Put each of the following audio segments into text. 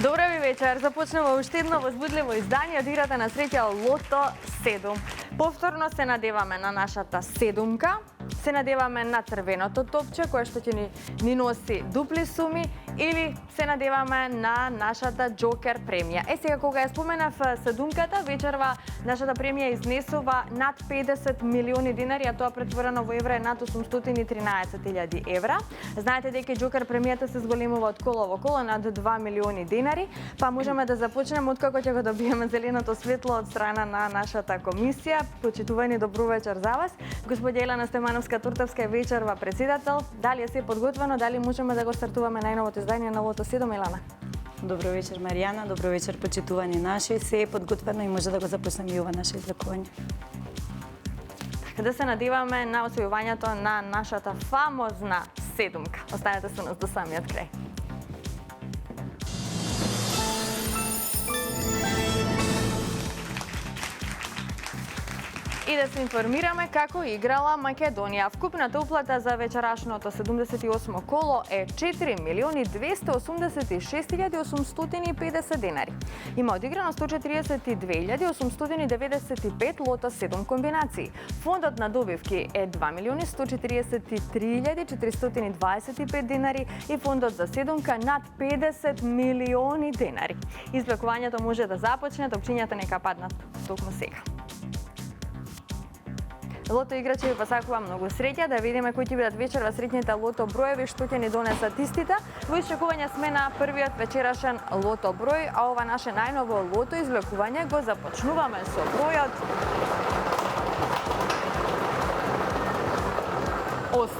Добра ви вечер. Започнува уште едно возбудливо издание од играта на среќа Лото 7. Повторно се надеваме на нашата седумка, се надеваме на црвеното топче кое што ќе ни носи дупли суми или се надеваме на нашата Джокер премија. Сега кога ја споменав седумката, вечерва нашата премија изнесува над 50 милиони динари, а тоа претворено во евра е над 813.000 евра. Знаете дека Джокер премијата се зголемува од коло во коло над 2 милиони динари, па можеме да започнеме откако ќе го добиеме зеленото светло од страна на нашата комисија. Почитувани, добро вечер за вас. Господја Елена Стемановска-Туртовска е вечерва председател. Дали е се подготвено, дали можеме да го стартуваме најновото издание на Лото 7, Елена? Добро вечер, Маријана. Добро вечер, почитувани наши. Се е подготвено и може да го започнеме и ова наше излекување. Да се надеваме на освојувањето на нашата фамозна седумка. Останете со нас до самиот крај. И да се информираме како играла Македонија. Вкупната уплата за вечерашното 78 коло е 4.286.850 денари. Има одиграно 142.895 Лото 7 комбинации. Фондот на добивки е 2.143.425 денари и фондот за седумка над 50 милиони денари. Извлекувањето може да започне, топчињата нека паднат токму сега. Лото играчи ви посакува многу среќа, да видиме кои ќе бидат вечерва среќните лото броеви што ќе ни донесат истите. Во исчекување сме на првиот вечерашен лото број, а ова наше најново лото извлекување го започнуваме со бројот 8.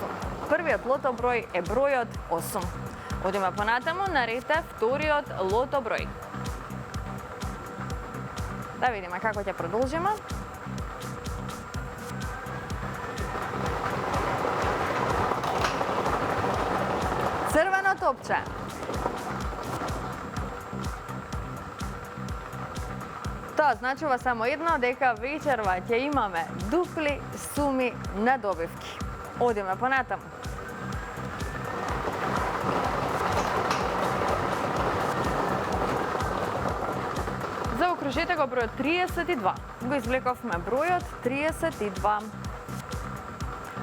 Првиот лото број е бројот 8. Одиме понатаму, на ред е вториот лото број. Да видиме како ќе продолжиме. Црвено топче. Тоа значува само едно, дека вечерва ќе имаме дупли суми на добивки. Одиме понатаму. Заокружете го бројот 32. Го извлековме бројот 32.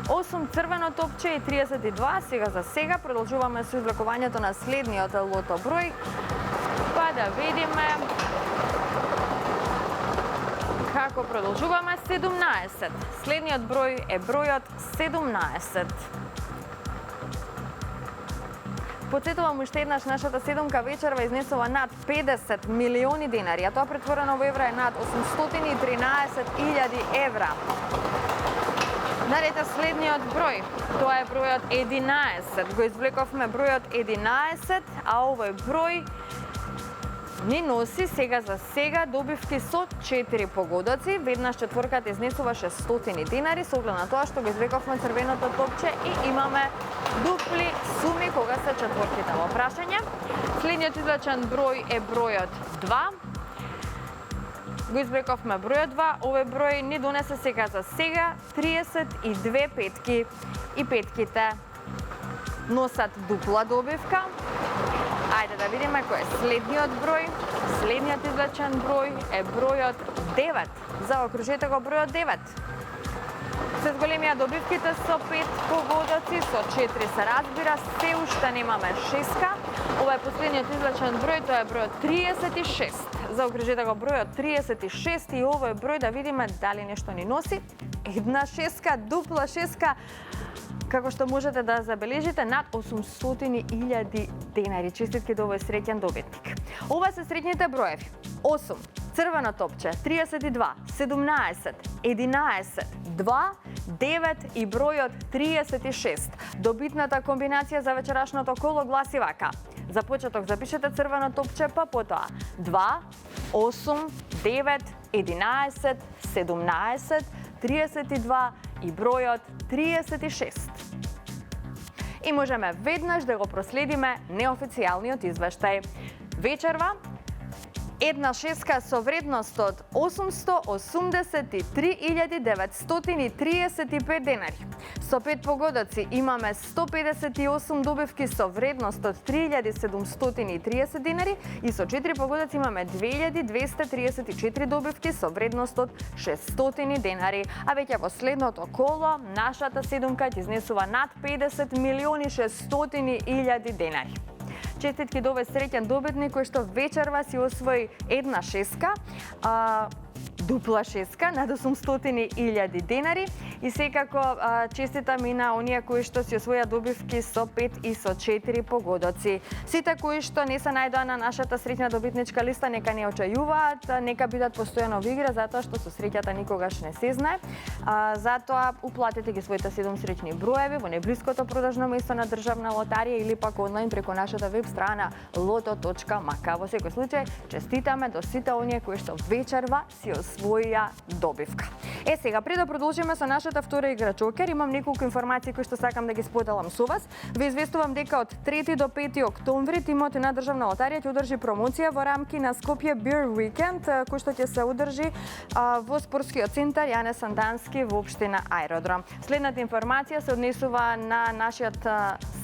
8 црвено топче и 32. Сега продолжуваме со извлекувањето на следниот лото број. Па да видиме како продолжуваме. 17. Следниот број е бројот 17. Подсетувам уште еднаш, нашата седумка вечерва изнесува над 50 милиони денари, а тоа претворено во евра е над 813.000 евра. Наред е следниот број, тоа е бројот 11. Го извлековме бројот 11, а овој број ни носи сега за сега добивки со 4 погодоци. Веднаш четворката изнесува 600 денари, со оглед на тоа што го извлековме црвеното топче и имаме дупли суми кога се четворките во прашање. Следниот извлечен број е бројот 2. Го извлековме бројот 2, овој број ни донесе сега за сега 32 петки и петките носат дупла добивка. Ајде да видиме кој е следниот број. Следниот извлечен број е бројот 9. Заокружете го бројот 9. Се зголемија добивките со 5 погодоци, со 4 се разбира, се уште немаме 6. Ова е последниот извлечен број, тоа е бројот 36. Заокружете го бројот 36 и овој број да видиме дали нешто ни носи. Една шеска, дупла шеска, како што можете да забележите, над 800.000 денари. Честитки до овој среќен добитник. Ова се среќните броеви. 8, црвено топче, 32, 17, 11, 2, 9 и бројот 36. Добитната комбинација за вечерашното коло гласи вака. За почеток запишете црвено топче, па потоа 2, 8, 9, 11, 17, 32 и бројот 36. И можеме веднаш да го проследиме неофицијалниот извештај. Вечерва Една шеска со вредност од 883.935 денари. Со 5 погодоци имаме 158 добивки со вредност од 3.730 денари и со 4 погодоци имаме 2.234 добивки со вредност од 600 денари. А веќе во следното коло нашата седумка ќе изнесува над 50.600.000 денари. Честитки до овој среќен добитник кој што вечерва си освои една шеска, дупла шеска над 800.000 денари и секако честитам и на оние кои што си освоја добивки со 5 и со 4 погодоци. Сите кои што не се најдоа на нашата среќна добитничка листа, нека не очајуваат, нека бидат постојано во игра, затоа што со среќата никогаш не се знае. Затоа уплатете ги своите 7 среќни броеви во најблиското продажно место на Државна лотарија или пак онлайн преку нашата веб страна loto.mk. Во секој случај, честитаме до сите оние кои што вечерва си освоија добивка. Сега, пред да продолжиме со нашата втора игра Джокер, имам неколку информации кои што сакам да ги споделам со вас. Ве известувам дека од 3 до 5 октомври тимот на Државна лотарија ќе одржи промоција во рамки на Скопје Beer Weekend, кој што ќе се одржи во спортскиот центар Јане Сандански во општина Аеродром. Следната информација се однесува на нашиот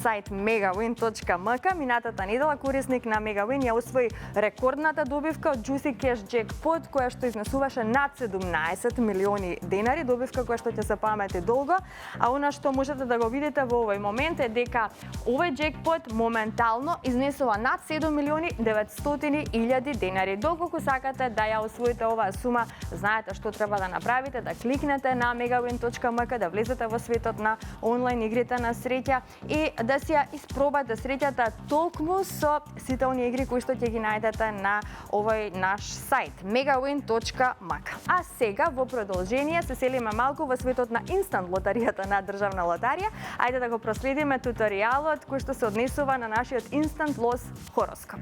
сајт megawin.mk. Минатата недела корисник на Megawin ја освои рекордната добивка од Juicy Cash Jackpot, која што изнесуваше над 17 милиони денари, добивка која што ќе се памети долго, а она што можете да го видите во овој момент е дека овој джекпот моментално изнесува над 7.900.000 денари. Доколку сакате да ја освоите оваа сума, знаете што треба да направите, да кликнете на megawin.mk, да влезете во светот на онлайн игрите на среќа и да си ја испробате среќата толкму со сите оние игри кои што ќе ги најдете на овој наш сајт megawin.mk. А сега во продолжение се селиме малку во светот на инстант лотаријата на Државна лотарија. Ајде да го проследиме туторијалот кој што се однесува на нашиот инстант лос хороскоп.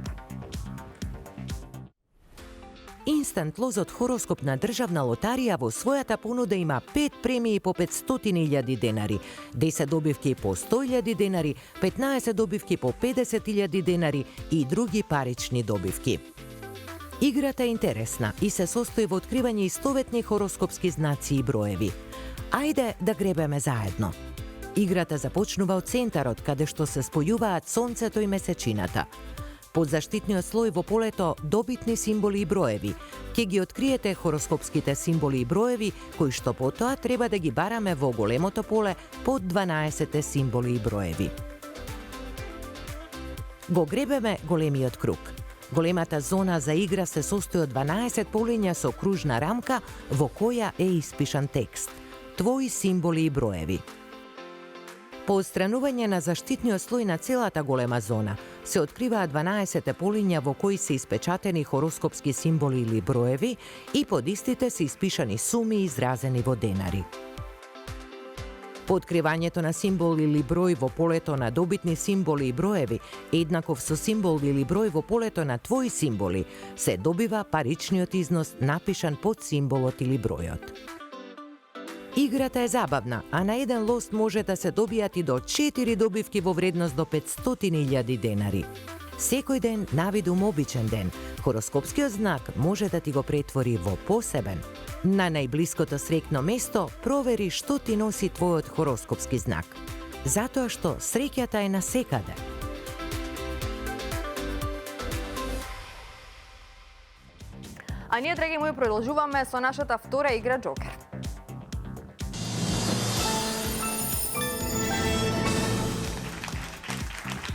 Инстант лозот хороскоп на Државна лотарија во својата понуда има 5 премии по 500.000 денари, 10 добивки по 100.000 денари, 15 добивки по 50.000 денари и други парични добивки. Играта е интересна и се состои во откривање истоветни хороскопски знаци и броеви. Ајде да гребеме заедно. Играта започнува од центарот, каде што се спојуваат сонцето и месечината. Под заштитниот слој во полето добитни символи и броеви. Ке ги откриете хороскопските символи и броеви, кои што потоа треба да ги бараме во големото поле под 12 символи и броеви. Го гребеме големиот круг. Големата зона за игра се состои од 12 полиња со кружна рамка во која е испишан текст. Твои символи и броеви. По отстранување на заштитниот слој на целата голема зона, се откриваат 12 полиња во кои се испечатени хороскопски символи или броеви и под истите се испишани суми изразени во денари. По откривањето на символ или број во полето на добитни символи и броеви, еднаков со символ или број во полето на твои символи, се добива паричниот износ напишан под символот или бројот. Играта е забавна, а на еден лост може да се добијат и до 4 добивки во вредност до 500.000 денари. Секој ден навидум обичен ден, хороскопскиот знак може да ти го претвори во посебен. На најблиското среќно место провери што ти носи твојот хороскопски знак. Затоа што среќата е насекаде. А ние, драги мои, продолжуваме со нашата втора игра Джокер.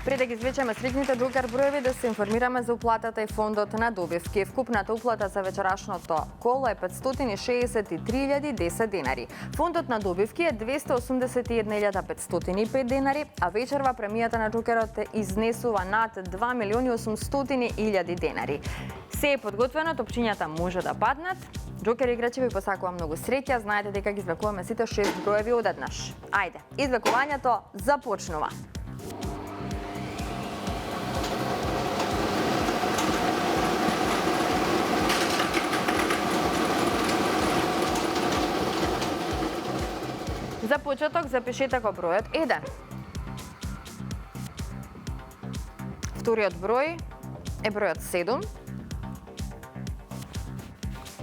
Пред да ги извлечеме среќните Джокер броеви, да се информираме за уплатата и фондот на добивки. Вкупната уплата за вечерашното коло е 563.010 денари. Фондот на добивки е 281.505 денари, а вечерва премијата на Джокерот изнесува над 2.800.000 денари. Се е подготвено, топчињата може да паднат. Джокер играчи ви посакувам многу среќа, знаете дека ги извлекуваме сите 6 броеви одеднаш. Ајде, извлекувањето започнува. За почеток запишете го бројот 1. Вториот број е бројот 7.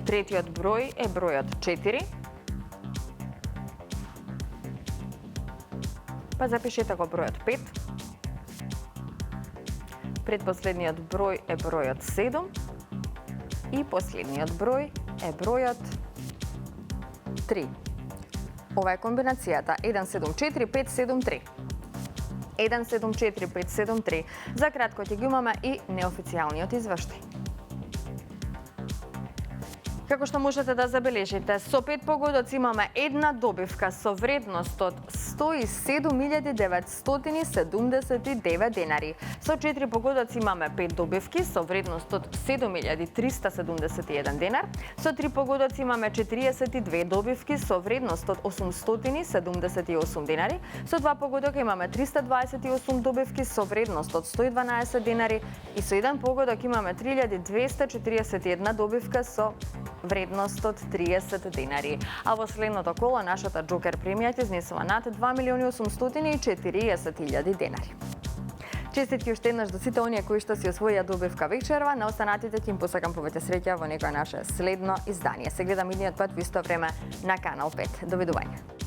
Третиот број е бројот 4. Па запишете го бројот 5. Предпоследниот број е бројот 7. И последниот број е бројот 3. Ова е комбинацијата 174573. 174573. За кратко ќе ги имаме и неофицијалниот извештај. Како што можете да забележите, со 5 погодоци имаме една добивка со вредност од 107.979 денари. Со 4 погодоци имаме 5 добивки со вредност од 7.371 денар. Со 3 погодоци имаме 42 добивки со вредност од 878 денари. Со 2 погодока имаме 328 добивки со вредност од 112 денари и со 1 погодок имаме 3241 добивка со вредност од 30 денари. А во следното коло нашата Джокер премија ќе изнесува над 2.840.000 денари. Честитки уште еднаш до сите оние кои што си освоија добивка вечерва, на останатите ќе им посакам повеќе среќа во некое наше следно издание. Се гледам идниот пат во исто време на Канал 5. Довидување.